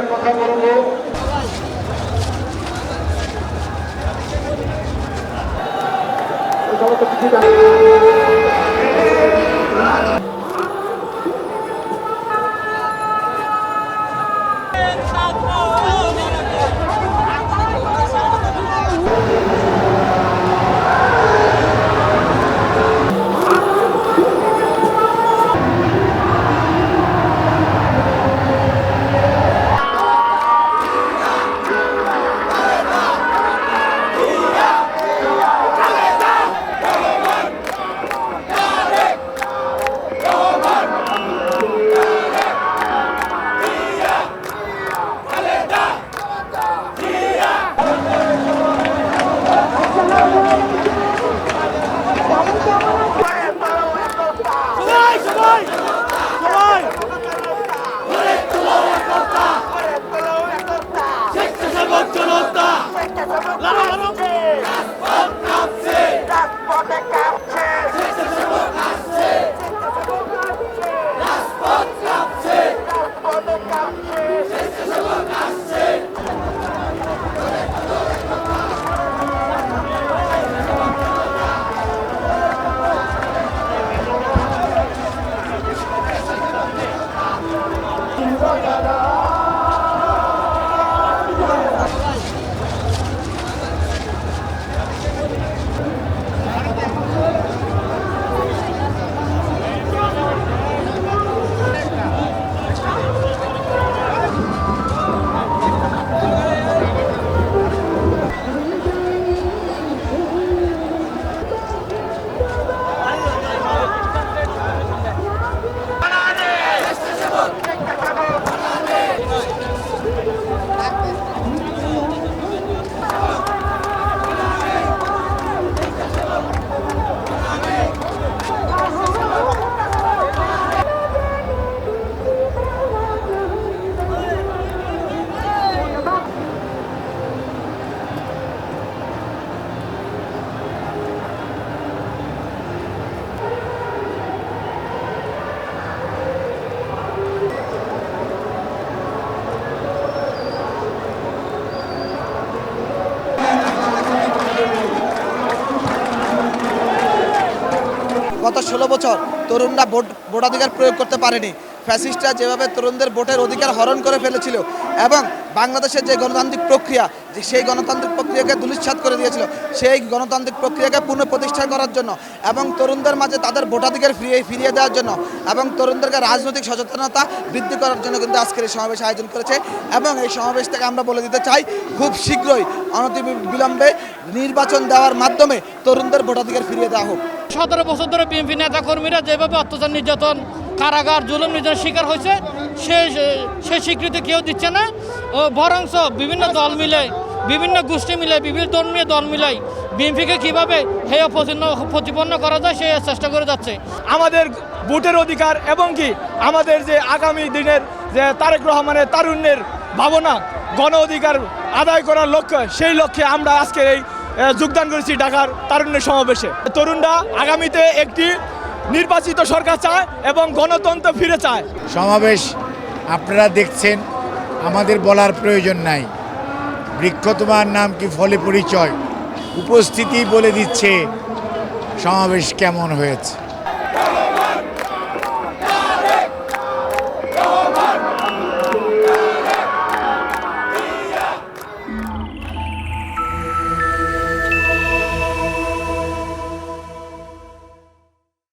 কথা বলবো। গত ১৬ বছর তরুণরা ভোটাধিকার প্রয়োগ করতে পারেনি। ফ্যাসিস্টরা যেভাবে তরুণদের ভোটের অধিকার হরণ করে ফেলেছিল এবং বাংলাদেশের যে গণতান্ত্রিক প্রক্রিয়া, সেই গণতান্ত্রিক প্রক্রিয়াকে ধূলিসাৎ করে দিয়েছিল, সেই গণতান্ত্রিক প্রক্রিয়াকে পুনঃপ্রতিষ্ঠা করার জন্য এবং তরুণদের মাঝে তাদের ভোটাধিকার ফিরিয়ে দেওয়ার জন্য এবং তরুণদেরকে রাজনৈতিক সচেতনতা বৃদ্ধি করার জন্য কিন্তু আজকের এই সমাবেশ আয়োজন করেছে। এবং এই সমাবেশ থেকে আমরা বলে দিতে চাই, খুব শীঘ্রই অনতিবিলম্বে নির্বাচন দেওয়ার মাধ্যমে তরুণদের ভোটাধিকার ফিরিয়ে দেওয়া হোক। ১৭ বছর ধরে বিএনপি নেতাকর্মীরা যেভাবে অত্যাচার, নির্যাতন, কারাগার, জুলুম নির্যাতনের শিকার হয়েছে, সে স্বীকৃতি কেউ দিচ্ছে না। বরঞ্চ বিভিন্ন দল মিলে, বিভিন্ন গোষ্ঠী মিলে, বিভিন্ন ধর্মীয় দল মিলাই বিএনপিকে কীভাবে হেয় প্রতিপন্ন করা যায় সে চেষ্টা করে যাচ্ছে। আমাদের ভোটের অধিকার এবং কি আমাদের যে আগামী দিনের যে তারেক রহমানের তারুণ্যের ভাবনা, গণ অধিকার আদায় করার লক্ষ্য, সেই লক্ষ্যে আমরা আজকের এই যোগদান করেছি ঢাকার তারুণ্যের সমাবেশে। তরুণরা আগামীতে একটি নির্বাচিত সরকার চায় এবং গণতন্ত্র ফিরে চায়। সমাবেশ আপনারা দেখছেন, আমাদের বলার প্রয়োজন নাই। বৃক্ষ তোমার নাম কি ফলে পরিচয়, উপস্থিতি বলে দিচ্ছে সমাবেশ কেমন হয়েছে।